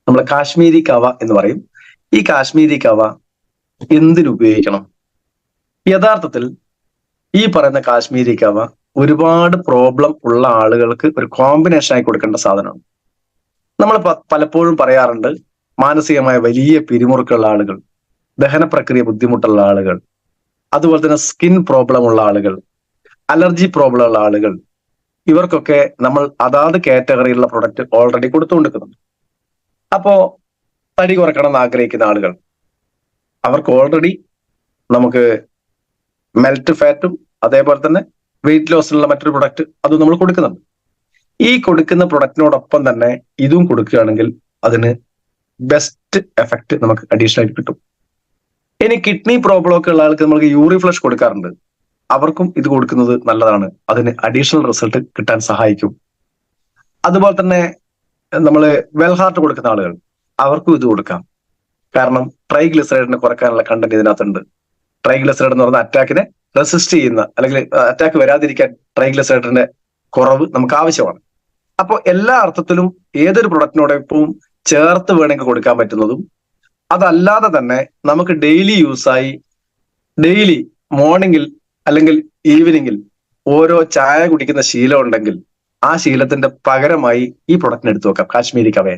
നമ്മൾ കാശ്മീരി കവ എന്ന് പറയും. ഈ കാശ്മീരി കവ എന്തിനുപയോഗിക്കണം? യഥാർത്ഥത്തിൽ ഈ പറയുന്ന കാശ്മീരി കവ ഒരുപാട് പ്രോബ്ലം ഉള്ള ആളുകൾക്ക് ഒരു കോമ്പിനേഷൻ ആയി കൊടുക്കേണ്ട സാധനമാണ്. നമ്മൾ പലപ്പോഴും പറയാറുണ്ട്, മാനസികമായ വലിയ പിരിമുറുക്കമുള്ള ആളുകൾ, ദഹന പ്രക്രിയ ബുദ്ധിമുട്ടുള്ള ആളുകൾ, അതുപോലെ തന്നെ സ്കിൻ പ്രോബ്ലം ഉള്ള ആളുകൾ, അലർജി പ്രോബ്ലം ഉള്ള ആളുകൾ, ഇവർക്കൊക്കെ നമ്മൾ അതാത് കാറ്റഗറിയിലുള്ള പ്രൊഡക്റ്റ് ഓൾറെഡി കൊടുത്തുകൊണ്ടിരിക്കുന്നുണ്ട്. അപ്പോ തടി കുറക്കണം എന്ന് ആഗ്രഹിക്കുന്ന ആളുകൾ, അവർക്ക് ഓൾറെഡി നമുക്ക് മെൽറ്റ് ഫാറ്റും അതേപോലെ തന്നെ വെയിറ്റ് ലോസിനുള്ള മറ്റൊരു പ്രൊഡക്റ്റ് അതും നമ്മൾ കൊടുക്കുന്നുണ്ട്. ഈ കൊടുക്കുന്ന പ്രൊഡക്റ്റിനോടൊപ്പം തന്നെ ഇതും കൊടുക്കുകയാണെങ്കിൽ അതിന് ബെസ്റ്റ് എഫക്റ്റ് നമുക്ക് അഡീഷണൽ ആയിട്ട് കിട്ടും. ഇനി കിഡ്നി പ്രോബ്ലം ഒക്കെ ഉള്ള ആൾക്ക് നമുക്ക് യൂറി ഫ്ലഷ് കൊടുക്കാറുണ്ട്. അവർക്കും ഇത് കൊടുക്കുന്നത് നല്ലതാണ്, അതിന് അഡീഷണൽ റിസൾട്ട് കിട്ടാൻ സഹായിക്കും. അതുപോലെ തന്നെ നമ്മൾ വെൽ ഹാർട്ട് കൊടുക്കുന്ന ആളുകൾ, അവർക്കും ഇത് കൊടുക്കാം. കാരണം ട്രൈഗ്ലിസറൈഡിനെ കുറയ്ക്കാനുള്ള കണ്ടന്റ് ഇതിനകത്തുണ്ട്. ട്രൈഗ്ലിസറൈഡ് എന്ന് പറഞ്ഞ അറ്റാക്കിനെ റെസിസ്റ്റ് ചെയ്യുന്ന, അല്ലെങ്കിൽ അറ്റാക്ക് വരാതിരിക്കാൻ ട്രൈഗ്ലിസറൈഡിന്റെ കുറവ് നമുക്ക് ആവശ്യമാണ്. അപ്പോൾ എല്ലാ അർത്ഥത്തിലും ഏതൊരു പ്രൊഡക്റ്റിനോടൊപ്പവും ചേർത്ത് വേണമെങ്കിൽ കൊടുക്കാൻ പറ്റുന്നതും, അതല്ലാതെ തന്നെ നമുക്ക് ഡെയിലി യൂസായി ഡെയിലി മോർണിംഗിൽ അല്ലെങ്കിൽ ഈവനിങ്ങിൽ ഓരോ ചായ കുടിക്കുന്ന ശീലം ഉണ്ടെങ്കിൽ ആ ശീലത്തിന്റെ പകരമായി ഈ പ്രൊഡക്റ്റിന് എടുത്തു വെക്കാം കാശ്മീരി കവയെ.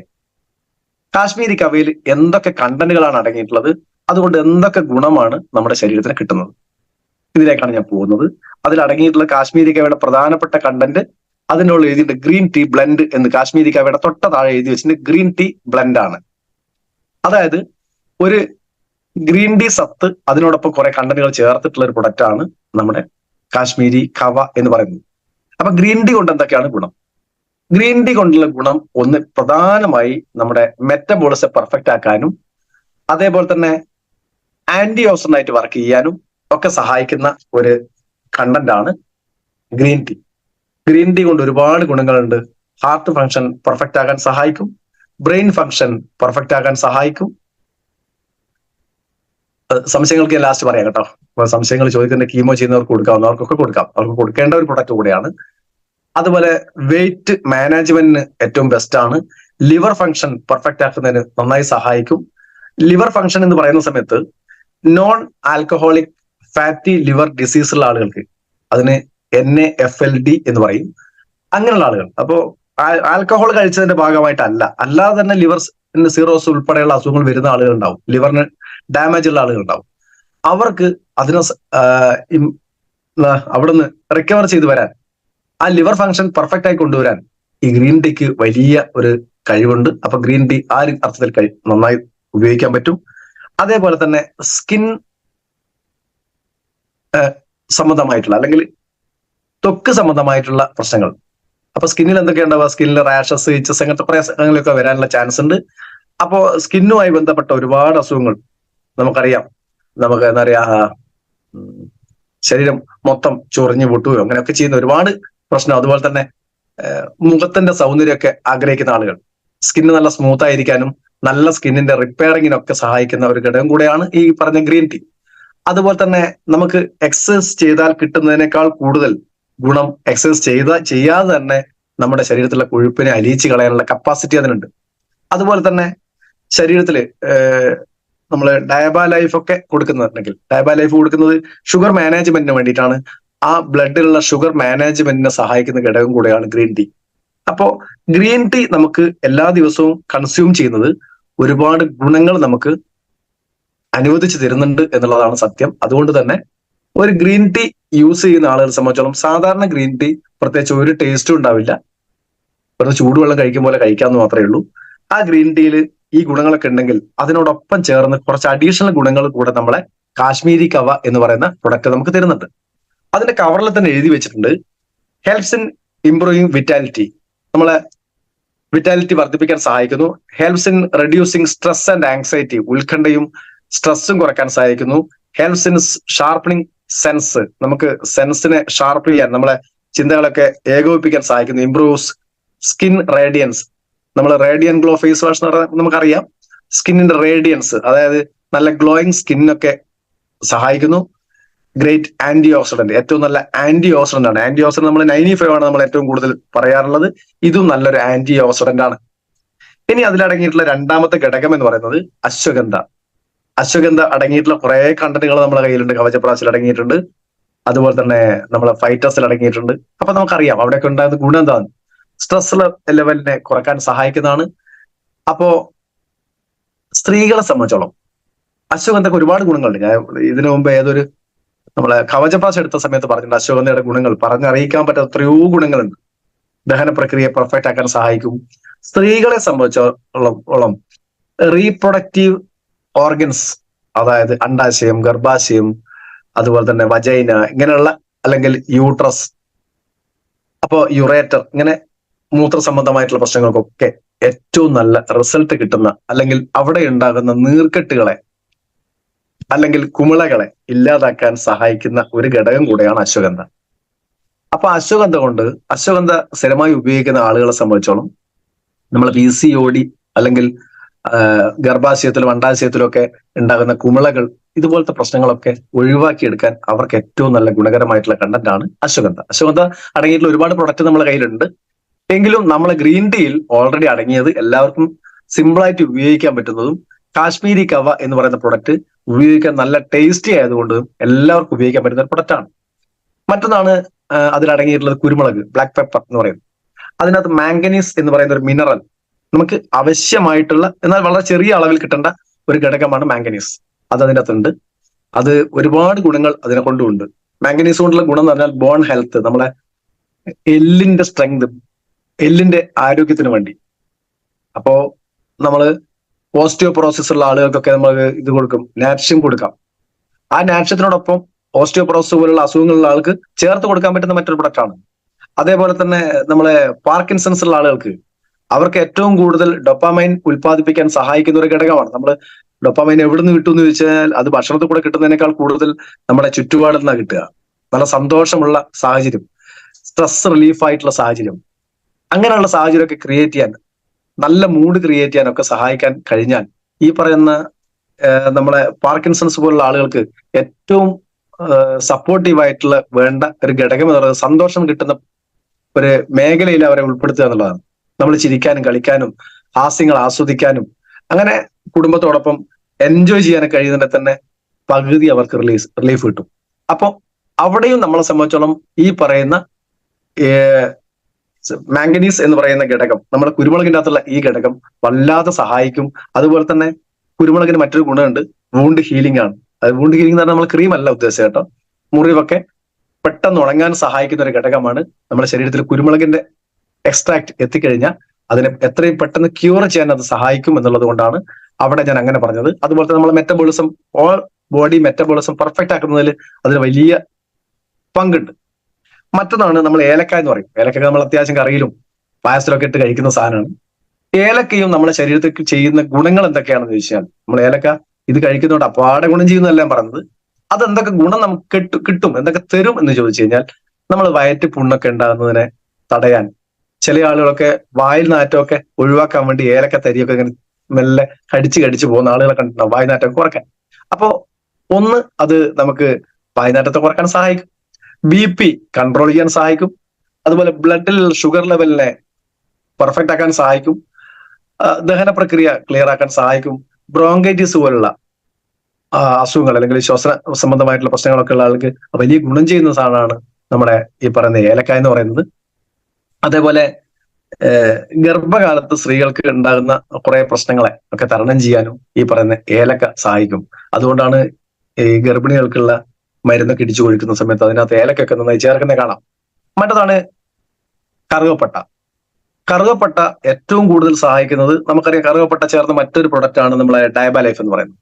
കാശ്മീരി കവയിൽ എന്തൊക്കെ കണ്ടന്റുകളാണ് അടങ്ങിയിട്ടുള്ളത്, അതുകൊണ്ട് എന്തൊക്കെ ഗുണമാണ് നമ്മുടെ ശരീരത്തിന് കിട്ടുന്നത്, ഇതിലേക്കാണ് ഞാൻ പോകുന്നത്. അതിൽ അടങ്ങിയിട്ടുള്ള കാശ്മീരി കവയുടെ പ്രധാനപ്പെട്ട കണ്ടന്റ് അതിനുള്ള എഴുതിയിട്ടുണ്ട് ഗ്രീൻ ടീ ബ്ലെൻഡ് എന്ന്. കാശ്മീരി കവയുടെ തൊട്ട താഴെ എഴുതി വെച്ചിട്ട് ഗ്രീൻ ടീ ബ്ലെൻഡ് ആണ്. അതായത് ഒരു ഗ്രീൻ ടീ സത്ത് അതിനോടൊപ്പം കുറെ കണ്ടന്റുകൾ ചേർത്തിട്ടുള്ള ഒരു പ്രൊഡക്റ്റ് ആണ് നമ്മുടെ കാശ്മീരി കവ എന്ന് പറയുന്നത്. അപ്പൊ ഗ്രീൻ ടീ കൊണ്ട് എന്തൊക്കെയാണ് ഗുണം? ഗ്രീൻ ടീ കൊണ്ടുള്ള ഗുണം ഒന്ന്, പ്രധാനമായി നമ്മുടെ മെറ്റബോളിസം പെർഫെക്റ്റ് ആക്കാനും അതേപോലെ തന്നെ ആന്റി ഓക്സിഡന്റ് ആയിട്ട് വർക്ക് ചെയ്യാനും ഒക്കെ സഹായിക്കുന്ന ഒരു കണ്ടന്റ് ആണ് ഗ്രീൻ ടീ. ഗ്രീൻ ടീ കൊണ്ട് ഒരുപാട് ഗുണങ്ങളുണ്ട്. ഹാർട്ട് ഫങ്ഷൻ പെർഫെക്റ്റ് ആകാൻ സഹായിക്കും, ബ്രെയിൻ ഫങ്ഷൻ പെർഫെക്റ്റ് ആകാൻ സഹായിക്കും. സംശയങ്ങൾക്ക് ഞാൻ ലാസ്റ്റ് പറയാം കേട്ടോ. സംശയങ്ങൾ ചോദിക്കുന്ന കീമോ ചെയ്യുന്നവർക്ക് കൊടുക്കാവുന്നവർക്കൊക്കെ കൊടുക്കാം, അവർക്ക് കൊടുക്കേണ്ട ഒരു പ്രൊഡക്റ്റ് കൂടെയാണ്. അതുപോലെ വെയിറ്റ് മാനേജ്മെന്റിന് ഏറ്റവും ബെസ്റ്റ് ആണ്. ലിവർ ഫങ്ഷൻ പെർഫെക്റ്റ് ആക്കുന്നതിന് നന്നായി സഹായിക്കും. ലിവർ ഫങ്ഷൻ എന്ന് പറയുന്ന സമയത്ത് non alcoholic fatty liver disease ഉള്ള ആളുകൾക്ക് അതിന് NAFLD എന്ന് പറയും. അങ്ങനെയുള്ള ആളുകൾ, അപ്പോ ആൽക്കഹോൾ കഴിച്ചതിന്റെ ഭാഗമായിട്ടല്ല, അല്ലാതെ തന്നെ ലിവർ സീറോസ് ഉൾപ്പെടെയുള്ള അസുഖങ്ങൾ വരുന്ന ആളുകൾ ഉണ്ടാവും, ലിവറിന് ഡാമേജ് ഉള്ള ആളുകൾ ഉണ്ടാവും. അവർക്ക് അതിനെ അവിടുന്ന് റിക്കവർ ചെയ്ത് വരാൻ, ആ ലിവർ ഫങ്ഷൻ പെർഫെക്റ്റ് ആയി കൊണ്ടുവരാൻ ഈ ഗ്രീൻ ടീക്ക് വലിയ ഒരു കഴിവുണ്ട്. അപ്പൊ ഗ്രീൻ ടീ ആ ഒരു അർത്ഥത്തിൽ നന്നായി ഉപയോഗിക്കാൻ പറ്റും. അതേപോലെ തന്നെ സ്കിൻ സംബന്ധമായിട്ടുള്ള അല്ലെങ്കിൽ ത്വക്ക് സംബന്ധമായിട്ടുള്ള പ്രശ്നങ്ങൾ, അപ്പൊ സ്കിന്നിൽ എന്തൊക്കെ ഉണ്ടാവുക, സ്കിന്നിൽ റാഷസ്, ഇച്ചസ്, അങ്ങനത്തെ പ്രശ്നങ്ങളൊക്കെ വരാനുള്ള ചാൻസ് ഉണ്ട്. അപ്പോ സ്കിന്നുമായി ബന്ധപ്പെട്ട ഒരുപാട് അസുഖങ്ങൾ നമുക്കറിയാം. നമുക്ക് എന്താ പറയാ, ശരീരം മൊത്തം ചൊറിഞ്ഞു പൊട്ടുകയോ അങ്ങനെയൊക്കെ ചെയ്യുന്ന ഒരുപാട് പ്രശ്നം. അതുപോലെ തന്നെ മുഖത്തിന്റെ സൗന്ദര്യമൊക്കെ ആഗ്രഹിക്കുന്ന ആളുകൾ, സ്കിന്ന് നല്ല സ്മൂത്ത് ആയിരിക്കാനും നല്ല സ്കിന്നിന്റെ റിപ്പയറിങ്ങിനൊക്കെ സഹായിക്കുന്ന ഒരു ഘടകം കൂടെയാണ് ഈ പറഞ്ഞ ഗ്രീൻ ടീ. അതുപോലെ തന്നെ നമുക്ക് എക്സസൈസ് ചെയ്താൽ കിട്ടുന്നതിനേക്കാൾ കൂടുതൽ ഗുണം എക്സസൈസ് ചെയ്യാതെ തന്നെ നമ്മുടെ ശരീരത്തിലുള്ള കൊഴുപ്പിനെ അലിയിച്ച് കളയാനുള്ള കപ്പാസിറ്റി അതിനുണ്ട്. അതുപോലെ തന്നെ ശരീരത്തില് നമ്മൾ ഡയബാ ലൈഫ് ഒക്കെ കൊടുക്കുന്നുണ്ടെങ്കിൽ, ഡയബാ ലൈഫ് കൊടുക്കുന്നത് ഷുഗർ മാനേജ്മെന്റിന് വേണ്ടിയിട്ടാണ്. ആ ബ്ലഡിലുള്ള ഷുഗർ മാനേജ്മെന്റിനെ സഹായിക്കുന്ന ഘടകം കൂടെയാണ് ഗ്രീൻ ടീ. അപ്പോ ഗ്രീൻ ടീ നമുക്ക് എല്ലാ ദിവസവും കൺസ്യൂം ചെയ്യുന്നത് ഒരുപാട് ഗുണങ്ങൾ നമുക്ക് അനുവദിച്ചു തരുന്നുണ്ട് എന്നുള്ളതാണ് സത്യം. അതുകൊണ്ട് തന്നെ ഒരു ഗ്രീൻ ടീ യൂസ് ചെയ്യുന്ന ആളുകളെ സംബന്ധിച്ചോളം സാധാരണ ഗ്രീൻ ടീ പ്രത്യേകിച്ച് ഒരു ടേസ്റ്റും ഉണ്ടാവില്ല, വെറുതെ ചൂടുവെള്ളം കഴിക്കും പോലെ കഴിക്കാമെന്ന് മാത്രമേ ഉള്ളൂ. ആ ഗ്രീൻ ടീയിൽ ഈ ഗുണങ്ങളൊക്കെ ഉണ്ടെങ്കിൽ അതിനോടൊപ്പം ചേർന്ന് കുറച്ച് അഡീഷണൽ ഗുണങ്ങൾ കൂടെ നമ്മളെ കാശ്മീരി കവ എന്ന് പറയുന്ന പ്രൊഡക്റ്റ് നമുക്ക് തരുന്നുണ്ട്. അതിന്റെ കവറിൽ തന്നെ എഴുതി വെച്ചിട്ടുണ്ട് ഹെൽപ്സ് ഇൻ ഇംപ്രൂവിങ് വിറ്റാലിറ്റി, നമ്മളെ വിറ്റാലിറ്റി വർദ്ധിപ്പിക്കാൻ സഹായിക്കുന്നു. Helps in reducing stress and anxiety, ഉത്കണ്ഠയും സ്ട്രെസ്സും കുറയ്ക്കാൻ സഹായിക്കുന്നു. ഹെൽപ്സ് ഇൻ ഷാർപ്പണിങ് സെൻസ്, നമുക്ക് സെൻസിനെ ഷാർപ്പ് ചെയ്യാൻ, നമ്മളെ ചിന്തകളൊക്കെ ഏകോപിപ്പിക്കാൻ സഹായിക്കുന്നു. ഇംപ്രൂവ്സ് സ്കിൻ റേഡിയൻസ്, നമ്മൾ റേഡിയൻ ഗ്ലോ ഫേസ് വാഷ് എന്ന് പറഞ്ഞാൽ നമുക്കറിയാം, സ്കിന്നിന്റെ റേഡിയൻസ്, അതായത് നല്ല ഗ്ലോയിങ് സ്കിന്നൊക്കെ സഹായിക്കുന്നു. ഗ്രേറ്റ് ആന്റി ഓക്സിഡന്റ്, ഏറ്റവും നല്ല ആന്റി ഓക്സിഡന്റ് ആണ്. ആന്റി ഓക്സിഡന്റ് നമ്മൾ 95 ആണ് നമ്മൾ ഏറ്റവും കൂടുതൽ പറയാറുള്ളത്. ഇതും നല്ലൊരു ആന്റി ഓക്സിഡന്റ് ആണ്. ഇനി അതിലടങ്ങിയിട്ടുള്ള രണ്ടാമത്തെ ഘടകം എന്ന് പറയുന്നത് അശ്വഗന്ധ. അശ്വഗന്ധ അടങ്ങിയിട്ടുള്ള കുറെ കണ്ടന്റുകൾ നമ്മുടെ കയ്യിലുണ്ട്. കവചപ്രാശിൽ അടങ്ങിയിട്ടുണ്ട്, അതുപോലെ തന്നെ നമ്മളെ ഫൈറ്റസിൽ അടങ്ങിയിട്ടുണ്ട്. അപ്പൊ നമുക്കറിയാം അവിടെയൊക്കെ ഉണ്ടാകുന്ന ഗുണം എന്താണ്? സ്ട്രെസ് ലെവലിനെ കുറക്കാൻ സഹായിക്കുന്നതാണ്. അപ്പോ സ്ത്രീകളെ സംബന്ധിച്ചോളം അശ്വഗന്ധക്ക് ഒരുപാട് ഗുണങ്ങളുണ്ട്. ഞാൻ ഇതിനു മുമ്പ് ഏതൊരു നമ്മളെ കവചപ്രാശം എടുത്ത സമയത്ത് പറഞ്ഞിട്ടുണ്ട് അശ്വഗന്ധയുടെ ഗുണങ്ങൾ പറഞ്ഞറിയിക്കാൻ പറ്റാത്ത എത്രയോ ഗുണങ്ങളുണ്ട്. ദഹന പ്രക്രിയ പെർഫെക്റ്റ് ആക്കാൻ സഹായിക്കും. സ്ത്രീകളെ സംബന്ധിച്ചോളം റീപ്രൊഡക്റ്റീവ് ഓർഗൻസ്, അതായത് അണ്ടാശയം, ഗർഭാശയം, അതുപോലെ തന്നെ വജൈന, ഇങ്ങനെയുള്ള അല്ലെങ്കിൽ യൂട്രസ്, അപ്പോ യുറേറ്റർ, ഇങ്ങനെ മൂത്ര സംബന്ധമായിട്ടുള്ള പ്രശ്നങ്ങൾക്കൊക്കെ ഏറ്റവും നല്ല റിസൾട്ട് കിട്ടുന്ന, അല്ലെങ്കിൽ അവിടെ ഉണ്ടാകുന്ന നീർക്കെട്ടുകളെ അല്ലെങ്കിൽ കുമിളകളെ ഇല്ലാതാക്കാൻ സഹായിക്കുന്ന ഒരു ഘടകം കൂടെയാണ് അശ്വഗന്ധ. അപ്പൊ അശ്വഗന്ധ സ്ഥിരമായി ഉപയോഗിക്കുന്ന ആളുകളെ സംബന്ധിച്ചോളം നമ്മൾ PCOD അല്ലെങ്കിൽ ഗർഭാശയത്തിലും അണ്ടാശയത്തിലും ഒക്കെ ഉണ്ടാകുന്ന കുമിളകൾ, ഇതുപോലത്തെ പ്രശ്നങ്ങളൊക്കെ ഒഴിവാക്കിയെടുക്കാൻ അവർക്ക് ഏറ്റവും നല്ല ഗുണകരമായിട്ടുള്ള കണ്ടന്റ് ആണ് അശ്വഗന്ധ. അശ്വഗന്ധ അടങ്ങിയിട്ടുള്ള ഒരുപാട് പ്രൊഡക്റ്റ് നമ്മുടെ കയ്യിലുണ്ട്. എങ്കിലും നമ്മളെ ഗ്രീൻ ടീയിൽ ഓൾറെഡി അടങ്ങിയത്, എല്ലാവർക്കും സിമ്പിളായിട്ട് ഉപയോഗിക്കാൻ പറ്റുന്നതും കാശ്മീരി കവ എന്ന് പറയുന്ന പ്രൊഡക്റ്റ് ഉപയോഗിക്കാൻ നല്ല ടേസ്റ്റി ആയതുകൊണ്ട് എല്ലാവർക്കും ഉപയോഗിക്കാൻ പറ്റുന്ന ഒരു പ്രൊഡക്റ്റ് ആണ്. മറ്റൊന്നാണ് അതിലടങ്ങിയിട്ടുള്ളത് കുരുമുളക്, ബ്ലാക്ക് പെപ്പർ എന്ന് പറയുന്നത്. അതിനകത്ത് മാംഗനീസ് എന്ന് പറയുന്ന ഒരു മിനറൽ, നമുക്ക് ആവശ്യമായിട്ടുള്ള എന്നാൽ വളരെ ചെറിയ അളവിൽ കിട്ടേണ്ട ഒരു ഘടകമാണ് മാംഗനീസ്. അത് അതിൻ്റെ അകത്തുണ്ട്. അത് ഒരുപാട് ഗുണങ്ങൾ അതിനെ കൊണ്ടുണ്ട്. മാംഗനീസ് കൊണ്ടുള്ള ഗുണം എന്ന് പറഞ്ഞാൽ ബോൺ ഹെൽത്ത്, നമ്മളെ എല്ലിന്റെ സ്ട്രെങ്ത്, എല്ലിന്റെ ആരോഗ്യത്തിന് വേണ്ടി. അപ്പോ നമ്മള് ഓസ്റ്റിയോപൊറോസിസ് ഉള്ള ആളുകൾക്കൊക്കെ നമ്മൾ ഇത് കൊടുക്കും, നാപ്ഷ്യം കൊടുക്കാം. ആ നാപ്ഷ്യത്തിനോടൊപ്പം ഓസ്റ്റിയോപൊറോസിസ് പോലുള്ള അസുഖങ്ങളുള്ള ആൾക്ക് ചേർത്ത് കൊടുക്കാൻ പറ്റുന്ന മറ്റൊരു പ്രൊഡക്റ്റ് ആണ്. അതേപോലെ തന്നെ നമ്മളെ പാർക്കിൻസൺസ് ഉള്ള ആളുകൾക്ക് അവർക്ക് ഏറ്റവും കൂടുതൽ ഡൊപ്പാമൈൻ ഉൽപ്പാദിപ്പിക്കാൻ സഹായിക്കുന്ന ഒരു ഘടകമാണ്. നമ്മൾ ഡൊപ്പാമൈൻ എവിടെ നിന്ന് കിട്ടും എന്ന് ചോദിച്ചാൽ അത് ഭക്ഷണത്തിൽ കൂടെ കിട്ടുന്നതിനേക്കാൾ കൂടുതൽ നമ്മുടെ ചുറ്റുപാടിൽ നിന്നാണ് കിട്ടുക. നല്ല സന്തോഷമുള്ള സാഹചര്യം, സ്ട്രെസ് റിലീഫ് ആയിട്ടുള്ള സാഹചര്യം, അങ്ങനെയുള്ള സാഹചര്യമൊക്കെ ക്രിയേറ്റ് ചെയ്യാൻ, നല്ല മൂഡ് ക്രിയേറ്റ് ചെയ്യാനൊക്കെ സഹായിക്കാൻ കഴിഞ്ഞാൽ ഈ പറയുന്ന നമ്മളെ പാർക്കിൻസൺസ് പോലുള്ള ആളുകൾക്ക് ഏറ്റവും സപ്പോർട്ടീവ് ആയിട്ടുള്ള വേണ്ട ഒരു ഘടകം എന്ന് പറയുന്നത് സന്തോഷം കിട്ടുന്ന ഒരു മേഖലയിൽ അവരെ ഉൾപ്പെടുത്തുക എന്നുള്ളതാണ്. നമ്മൾ ചിരിക്കാനും കളിക്കാനും ഹാസ്യങ്ങൾ ആസ്വദിക്കാനും അങ്ങനെ കുടുംബത്തോടൊപ്പം എൻജോയ് ചെയ്യാനൊക്കെ കഴിയുന്നതിന്റെ തന്നെ പകുതി അവർക്ക് റിലീഫ് കിട്ടും. അപ്പൊ അവിടെയും നമ്മളെ സംബന്ധിച്ചോളം ഈ പറയുന്ന മാംഗനീസ് എന്ന് പറയുന്ന ഘടകം, നമ്മുടെ കുരുമുളകിന്റെ അകത്തുള്ള ഈ ഘടകം വല്ലാതെ സഹായിക്കും. അതുപോലെ തന്നെ കുരുമുളകിന് മറ്റൊരു ഗുണമുണ്ട്, വൂണ്ട് ഹീലിംഗ് ആണ്. അത് വൂണ്ട് ഹീലിംഗ് എന്ന് പറഞ്ഞാൽ നമ്മൾ ക്രീം അല്ല ഉദ്ദേശിച്ചത് കേട്ടോ. മുറിവൊക്കെ പെട്ടെന്ന് ഉണങ്ങാൻ സഹായിക്കുന്ന ഒരു ഘടകമാണ്. നമ്മുടെ ശരീരത്തിൽ കുരുമുളകിന്റെ എക്സ്ട്രാക്ട് എത്തിക്കഴിഞ്ഞാൽ അതിനെ എത്രയും പെട്ടെന്ന് ക്യൂർ ചെയ്യാൻ അത് സഹായിക്കും എന്നുള്ളത് കൊണ്ടാണ് അവിടെ ഞാൻ അങ്ങനെ പറഞ്ഞത്. അതുപോലെ തന്നെ നമ്മളെ metabolism, all body metabolism perfect ആക്കുന്നതിൽ അതിന് വലിയ പങ്കുണ്ട്. മറ്റൊന്നാണ് നമ്മൾ ഏലക്ക എന്ന് പറയും. ഏലക്ക നമ്മൾ അത്യാവശ്യം കറിയിലും പായസത്തിലൊക്കെ ഇട്ട് കഴിക്കുന്ന സാധനമാണ്. ഏലക്കയും നമ്മുടെ ശരീരത്തിൽ ചെയ്യുന്ന ഗുണങ്ങൾ എന്തൊക്കെയാണെന്ന് ചോദിച്ചാൽ, നമ്മൾ ഏലക്ക ഇത് കഴിക്കുന്നതുകൊണ്ട് അപ്പാടെ ഗുണം ചെയ്യുന്നതല്ല ഞാൻ പറഞ്ഞത്. അതെന്തൊക്കെ ഗുണം നമുക്ക് കിട്ടും, എന്തൊക്കെ തരും എന്ന് ചോദിച്ചു കഴിഞ്ഞാൽ, നമ്മൾ വയറ്റ് പുണ്ണൊക്കെ ഉണ്ടാകുന്നതിനെ തടയാൻ, ചില ആളുകളൊക്കെ വായിൽ നാറ്റമൊക്കെ ഒഴിവാക്കാൻ വേണ്ടി ഏലക്ക തരിയൊക്കെ ഇങ്ങനെ മെല്ലെ കടിച്ച് പോകുന്ന ആളുകളെ കണ്ടിട്ടുണ്ടാവും, വായ്നാറ്റം കുറയ്ക്കാൻ. അപ്പോ ഒന്ന്, അത് നമുക്ക് വായ്നാറ്റത്തെ കുറയ്ക്കാൻ സഹായിക്കും. BP കൺട്രോൾ ചെയ്യാൻ സഹായിക്കും. അതുപോലെ ബ്ലഡിൽ ഷുഗർ ലെവലിനെ പെർഫെക്റ്റ് ആക്കാൻ സഹായിക്കും. ദഹന പ്രക്രിയ ക്ലിയർ ആക്കാൻ സഹായിക്കും. ബ്രോങ്കൈറ്റിസ് പോലുള്ള അസുഖങ്ങൾ അല്ലെങ്കിൽ ശ്വസന സംബന്ധമായിട്ടുള്ള പ്രശ്നങ്ങളൊക്കെ ഉള്ള ആൾക്ക് വലിയ ഗുണം ചെയ്യുന്ന സാധനമാണ് നമ്മുടെ ഈ പറയുന്ന ഏലക്ക എന്ന് പറയുന്നത്. അതേപോലെ ഗർഭകാലത്ത് സ്ത്രീകൾക്ക് ഉണ്ടാകുന്ന കുറെ പ്രശ്നങ്ങളെ ഒക്കെ തരണം ചെയ്യാനും ഈ പറയുന്ന ഏലക്ക സഹായിക്കും. അതുകൊണ്ടാണ് ഈ ഗർഭിണികൾക്കുള്ള മരുന്നൊക്കെ ഇടിച്ചു കൊഴിക്കുന്ന സമയത്ത് അതിനകത്ത് ഏലക്കൊക്കെ നന്നായി ചേർക്കുന്നത് കാണാം. മറ്റതാണ് കറുകപ്പട്ട. കറുകപ്പട്ട ഏറ്റവും കൂടുതൽ സഹായിക്കുന്നത്, നമുക്കറിയാം കറുകപ്പട്ട ചേർന്ന മറ്റൊരു പ്രൊഡക്റ്റ് ആണ് നമ്മളെ ഡയബാലൈഫ് എന്ന് പറയുന്നത്.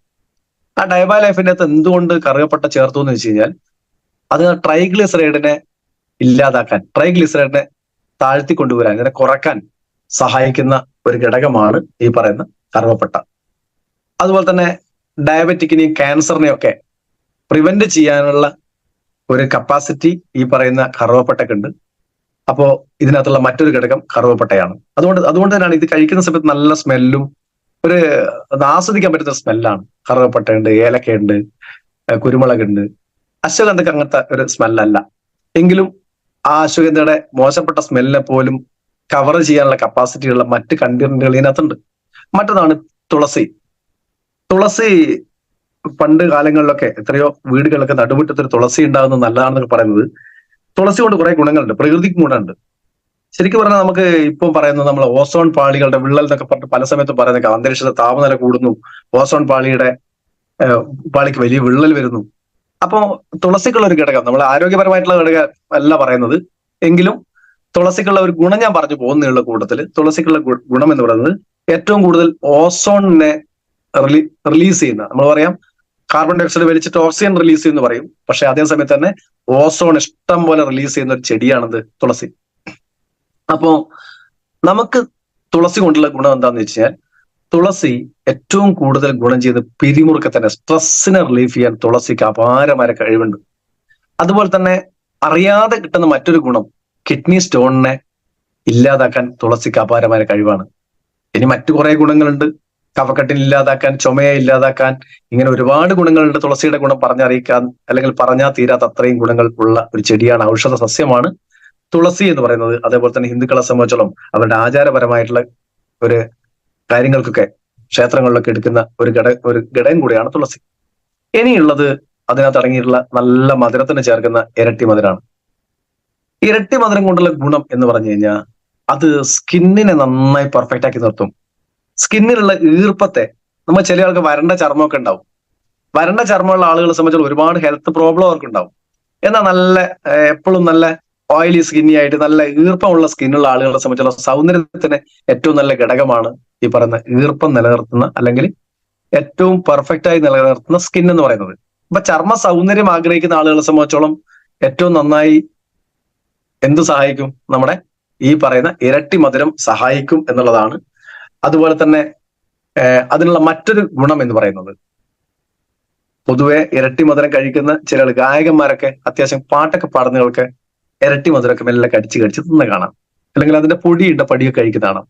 ആ ഡയബാലൈഫിന്റെ അകത്ത് എന്തുകൊണ്ട് കറുകപ്പട്ട ചേർത്തു എന്ന് വെച്ച് കഴിഞ്ഞാൽ, അത് ട്രൈഗ്ലിസറൈഡിനെ ഇല്ലാതാക്കാൻ, ട്രൈഗ്ലിസറൈഡിനെ താഴ്ത്തി കൊണ്ടുവരാൻ, ഇതിനെ കുറക്കാൻ സഹായിക്കുന്ന ഒരു ഘടകമാണ് ഈ പറയുന്ന കറുവപ്പട്ട. അതുപോലെ തന്നെ ഡയബറ്റിക്കിനെയും ക്യാൻസറിനെയും ഒക്കെ പ്രിവെന്റ് ചെയ്യാനുള്ള ഒരു കപ്പാസിറ്റി ഈ പറയുന്ന കറുവപ്പട്ടക്കുണ്ട്. അപ്പോ ഇതിനകത്തുള്ള മറ്റൊരു ഘടകം കറുവപ്പട്ടയാണ്. അതുകൊണ്ട് തന്നെയാണ് ഇത് കഴിക്കുന്ന സമയത്ത് നല്ല സ്മെല്ലും ഒരു ആസ്വദിക്കാൻ പറ്റുന്ന സ്മെല്ലാണ്. കറുവപ്പട്ടയുണ്ട്, ഏലക്കയുണ്ട്, കുരുമുളകുണ്ട്. അശ്വഗന്ധക്ക് അങ്ങനത്തെ ഒരു സ്മെല്ലല്ല. എങ്കിലും ആ അശ്വഗന്ധയുടെ മോശപ്പെട്ട സ്മെല്ലിനെ പോലും കവർ ചെയ്യാനുള്ള കപ്പാസിറ്റി ഉള്ള മറ്റ് കണ്ടന്റുകൾ ഇതിനകത്തുണ്ട്. മറ്റൊന്നാണ് തുളസി. തുളസി പണ്ട് കാലങ്ങളിലൊക്കെ എത്രയോ വീടുകളിലൊക്കെ നടുമുറ്റത്തൊരു തുളസി ഉണ്ടാകുന്നത് നല്ലതാണെന്നൊക്കെ പറയുന്നത്. തുളസി കൊണ്ട് കുറെ ഗുണങ്ങളുണ്ട്, പ്രകൃതിക്ക് ഗുണമുണ്ട്. ശരിക്കും പറഞ്ഞാൽ നമുക്ക് ഇപ്പം പറയുന്നത് നമ്മൾ ഓസോൺ പാളികളുടെ വിള്ളൽ എന്നൊക്കെ പറഞ്ഞിട്ട് പല സമയത്തും പറയുന്നത് അന്തരീക്ഷ താപനില കൂടുന്നു, ഓസോൺ പാളിക്ക് വലിയ വിള്ളൽ വരുന്നു. അപ്പോ തുളസിക്കുള്ള ഒരു ഘടകം, നമ്മൾ ആരോഗ്യപരമായിട്ടുള്ള ഘടകം അല്ല പറയുന്നത്, എങ്കിലും തുളസിക്കുള്ള ഒരു ഗുണം ഞാൻ പറഞ്ഞു പോകുന്നുള്ള കൂട്ടത്തിൽ തുളസിക്കുള്ള ഗുണം എന്ന് പറയുന്നത് ഏറ്റവും കൂടുതൽ ഓസോണിനെ റിലീസ് ചെയ്യുന്ന, നമ്മൾ പറയാം കാർബൺ ഡൈ ഓക്സൈഡ് വലിച്ചിട്ട് ഓക്സിജൻ റിലീസ് ചെയ്യുന്ന പറയും, പക്ഷെ അതേ സമയത്ത് തന്നെ ഓസോൺ ഇഷ്ടം പോലെ റിലീസ് ചെയ്യുന്ന ഒരു ചെടിയാണിത് തുളസി. അപ്പോ നമുക്ക് തുളസി കൊണ്ടുള്ള ഗുണം എന്താണെന്ന് വെച്ച് കഴിഞ്ഞാൽ, തുളസി ഏറ്റവും കൂടുതൽ ഗുണം ചെയ്യുന്നത് പിരിമുറുക്കെ തന്നെ, സ്ട്രെസ്സിനെ റിലീഫ് ചെയ്യാൻ തുളസിക്ക് അപാരമായ കഴിവുണ്ട്. അതുപോലെ തന്നെ അറിയാതെ കിട്ടുന്ന മറ്റൊരു ഗുണം, കിഡ്നി സ്റ്റോണിനെ ഇല്ലാതാക്കാൻ തുളസിക്ക് അപാരമായ കഴിവാണ്. ഇനി മറ്റു കുറെ ഗുണങ്ങളുണ്ട്, കഫക്കെട്ടിനെ ഇല്ലാതാക്കാൻ, ചുമയെ ഇല്ലാതാക്കാൻ, ഇങ്ങനെ ഒരുപാട് ഗുണങ്ങളുണ്ട്. തുളസിയുടെ ഗുണം പറഞ്ഞറിയിക്കാൻ അല്ലെങ്കിൽ പറഞ്ഞാൽ തീരാത്ത അത്രയും ഗുണങ്ങൾ ഉള്ള ഒരു ചെടിയാണ്, ഔഷധ സസ്യമാണ് തുളസി എന്ന് പറയുന്നത്. അതേപോലെ തന്നെ ഹിന്ദുക്കളെ സംബന്ധിച്ചോളം അവരുടെ ആചാരപരമായിട്ടുള്ള ഒരു കാര്യങ്ങൾക്കൊക്കെ ക്ഷേത്രങ്ങളിലൊക്കെ എടുക്കുന്ന ഒരു ഘടകം കൂടിയാണ് തുളസി. ഇനിയുള്ളത് അതിനകത്ത് അടങ്ങിയിട്ടുള്ള നല്ല മധുരത്തിന് ചേർക്കുന്ന ഇരട്ടി മധുരമാണ്. ഇരട്ടി മധുരം കൊണ്ടുള്ള ഗുണം എന്ന് പറഞ്ഞു കഴിഞ്ഞാൽ അത് സ്കിന്നിനെ നന്നായി പെർഫെക്റ്റ് ആക്കി നിർത്തും. സ്കിന്നിലുള്ള ഈർപ്പത്തെ, നമ്മൾ ചില ആൾക്ക് വരണ്ട ചർമ്മമൊക്കെ ഉണ്ടാവും, വരണ്ട ചർമ്മമുള്ള ആളുകളെ സംബന്ധിച്ചുള്ള ഒരുപാട് ഹെൽത്ത് പ്രോബ്ലം അവർക്ക് ഉണ്ടാവും. എന്നാൽ നല്ല എപ്പോഴും നല്ല ഓയിലി സ്കിന്നി ആയിട്ട് നല്ല ഈർപ്പമുള്ള സ്കിന്നുള്ള ആളുകളെ സംബന്ധിച്ചുള്ള സൗന്ദര്യത്തിന് ഏറ്റവും നല്ല ഘടകമാണ് ഈ പറയുന്ന ഈർപ്പം നിലനിർത്തുന്ന അല്ലെങ്കിൽ ഏറ്റവും പെർഫെക്റ്റ് ആയി നിലനിർത്തുന്ന സ്കിൻ എന്ന് പറയുന്നത്. അപ്പൊ ചർമ്മ സൗന്ദര്യം ആഗ്രഹിക്കുന്ന ആളുകളെ സംബന്ധിച്ചോളം ഏറ്റവും നന്നായി എന്ത് സഹായിക്കും? നമ്മുടെ ഈ പറയുന്ന ഇരട്ടി മധുരം സഹായിക്കും എന്നുള്ളതാണ്. അതുപോലെ തന്നെ അതിനുള്ള മറ്റൊരു ഗുണം എന്ന് പറയുന്നത്, പൊതുവെ ഇരട്ടി മധുരം കഴിക്കുന്ന ചില ഗായകന്മാരൊക്കെ അത്യാവശ്യം പാട്ടൊക്കെ പാടുന്നവർക്ക് ഇരട്ടി മധുരമൊക്കെ മെല്ലെ കടിച്ച് തിന്ന് കാണാം, അല്ലെങ്കിൽ അതിന്റെ പൊടിയുടെ പടിയൊക്കെ കഴിക്കുന്ന കാണാം.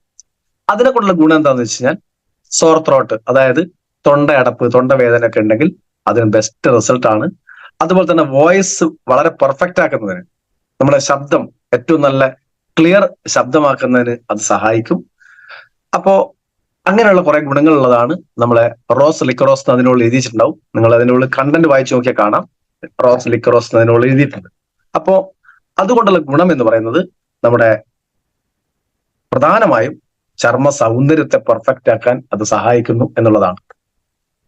അതിനെ കൊണ്ടുള്ള ഗുണം എന്താണെന്ന് വെച്ച് കഴിഞ്ഞാൽ സോർ ത്രോട്ട്, അതായത് തൊണ്ട അടപ്പ്, തൊണ്ടവേദന ഒക്കെ ഉണ്ടെങ്കിൽ അതിന് ബെസ്റ്റ് റിസൾട്ട് ആണ്. അതുപോലെ തന്നെ വോയിസ് വളരെ പെർഫെക്റ്റ് ആക്കുന്നതിന്, നമ്മുടെ ശബ്ദം ഏറ്റവും നല്ല ക്ലിയർ ശബ്ദമാക്കുന്നതിന് അത് സഹായിക്കും. അപ്പോ അങ്ങനെയുള്ള കുറെ ഗുണങ്ങളുള്ളതാണ് നമ്മളെ റോസ് ലിക്കറോസ് അതിനുള്ളിൽ എഴുതിയിട്ടുണ്ടാവും. നിങ്ങൾ അതിനുള്ളിൽ കണ്ടന്റ് വായിച്ചു നോക്കിയാൽ കാണാം, റോസ് ലിക്കറോസ് അതിനുള്ളിൽ എഴുതിയിട്ടുണ്ട്. അപ്പോ അതുകൊണ്ടുള്ള ഗുണം എന്ന് പറയുന്നത് നമ്മുടെ പ്രധാനമായും ചർമ്മ സൗന്ദര്യത്തെ പെർഫെക്റ്റ് ആക്കാൻ അത് സഹായിക്കുന്നു എന്നുള്ളതാണ്.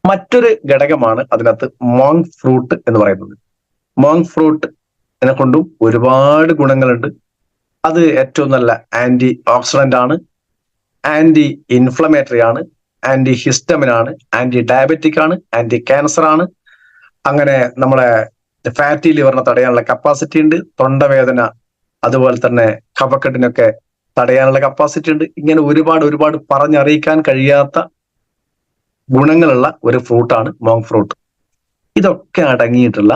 മറ്റൊരു ഘടകമാണ് അതിനകത്ത് മോങ് ഫ്രൂട്ട് എന്ന് പറയുന്നത്. മോങ് ഫ്രൂട്ടിനെ കൊണ്ടും ഒരുപാട് ഗുണങ്ങളുണ്ട്. അത് ഏറ്റവും നല്ല ആന്റി ഓക്സിഡന്റ് ആണ്, ആന്റി ഇൻഫ്ലമേറ്ററി ആണ്, ആന്റി ഹിസ്റ്റമിൻ ആണ്, ആന്റി ഡയബറ്റിക് ആണ്, ആന്റി ക്യാൻസർ ആണ്. അങ്ങനെ നമ്മളെ ഫാറ്റി ലിവറിനെ തടയാനുള്ള കപ്പാസിറ്റി ഉണ്ട്, തൊണ്ടവേദന അതുപോലെ തന്നെ കഫക്കെട്ടിനൊക്കെ തടയാനുള്ള കപ്പാസിറ്റി ഉണ്ട്. ഇങ്ങനെ ഒരുപാട് പറഞ്ഞറിയിക്കാൻ കഴിയാത്ത ഗുണങ്ങളുള്ള ഒരു ഫ്രൂട്ടാണ് മോങ് ഫ്രൂട്ട്. ഇതൊക്കെ അടങ്ങിയിട്ടുള്ള,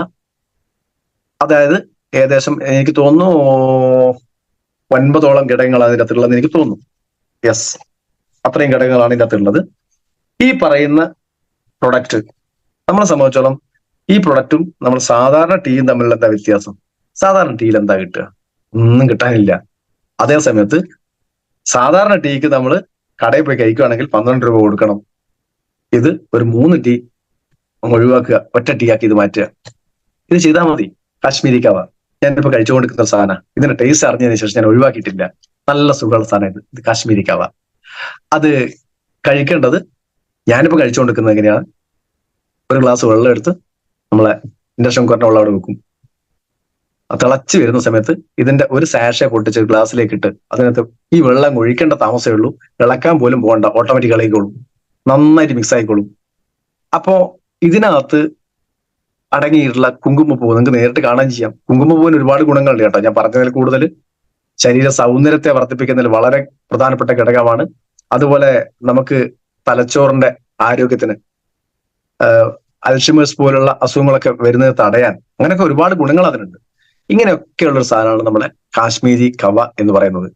അതായത് ഏകദേശം എനിക്ക് തോന്നുന്നു 9ഓളം ഘടകങ്ങളാണ് അതിൻ്റെ അകത്തുള്ളതെന്ന് എനിക്ക് തോന്നുന്നു. യെസ്, അത്രയും ഘടകങ്ങളാണ് ഇതിൻ്റെ അകത്തുള്ളത്. ഈ പറയുന്ന പ്രൊഡക്റ്റ് നമ്മളെ സംബന്ധിച്ചോളം, ഈ പ്രൊഡക്റ്റും നമ്മൾ സാധാരണ ടീയും തമ്മിലുള്ള എന്താ വ്യത്യാസം? സാധാരണ ടീയിൽ എന്താ കിട്ടുക? ഒന്നും കിട്ടാനില്ല. അതേ സമയത്ത് സാധാരണ ടീക്ക് നമ്മൾ കടയിൽ പോയി കഴിക്കുകയാണെങ്കിൽ 12 രൂപ കൊടുക്കണം. ഇത് ഒരു 3 ടീ ഒഴിവാക്കുക, ഒറ്റ ടീ ആക്കി ഇത് മാറ്റുക. ഇത് ചെയ്താൽ മതി. കാശ്മീരി കവ ഞാനിപ്പോ കഴിച്ചുകൊണ്ടിരിക്കുന്ന സാധനം, ഇതിന്റെ ടേസ്റ്റ് അറിഞ്ഞതിന് ശേഷം ഞാൻ ഒഴിവാക്കിയിട്ടില്ല. നല്ല സുഖമുള്ള സാധനം ഇത് കാശ്മീരി കവ. അത് കഴിക്കേണ്ടത്, ഞാനിപ്പോ കഴിച്ചുകൊണ്ടിരിക്കുന്നത് എങ്ങനെയാണ്, ഒരു ഗ്ലാസ് വെള്ളം എടുത്ത് നമ്മളെ ഇൻഡക്ഷൻ കുക്കറിന്റെ വെള്ളം അവിടെ വെക്കും. തിളച്ച് വരുന്ന സമയത്ത് ഇതിന്റെ ഒരു സാഷെ പൊട്ടിച്ച് ഗ്ലാസ്സിലേക്ക് ഇട്ട് അതിനകത്ത് ഈ വെള്ളം ഒഴിക്കേണ്ട താമസമേ ഉള്ളൂ. ഇളക്കാൻ പോലും പോകണ്ട, ഓട്ടോമാറ്റിക് ഇളകിക്കോളും, നന്നായിട്ട് മിക്സ് ആയിക്കോളും. അപ്പോ ഇതിനകത്ത് അടങ്ങിയിട്ടുള്ള കുങ്കുമപ്പൂ നിങ്ങൾക്ക് നേരിട്ട് കാണാൻ ചെയ്യാം. കുങ്കുമപ്പൂവിന് ഒരുപാട് ഗുണങ്ങളുണ്ട് കേട്ടോ. ഞാൻ പറഞ്ഞതിൽ കൂടുതൽ ശരീര സൗന്ദര്യത്തെ വർദ്ധിപ്പിക്കുന്നതിൽ വളരെ പ്രധാനപ്പെട്ട ഘടകമാണ്. അതുപോലെ നമുക്ക് തലച്ചോറിന്റെ ആരോഗ്യത്തിന്, അൽഷിമേഴ്സ് പോലുള്ള അസുഖങ്ങളൊക്കെ വരുന്നത് തടയാൻ, അങ്ങനെയൊക്കെ ഒരുപാട് ഗുണങ്ങൾ അതിനുണ്ട്. ഇങ്ങനെയൊക്കെയുള്ള ഒരു സാധനമാണ് നമ്മുടെ കാശ്മീരി കവ എന്ന് പറയുന്നത്.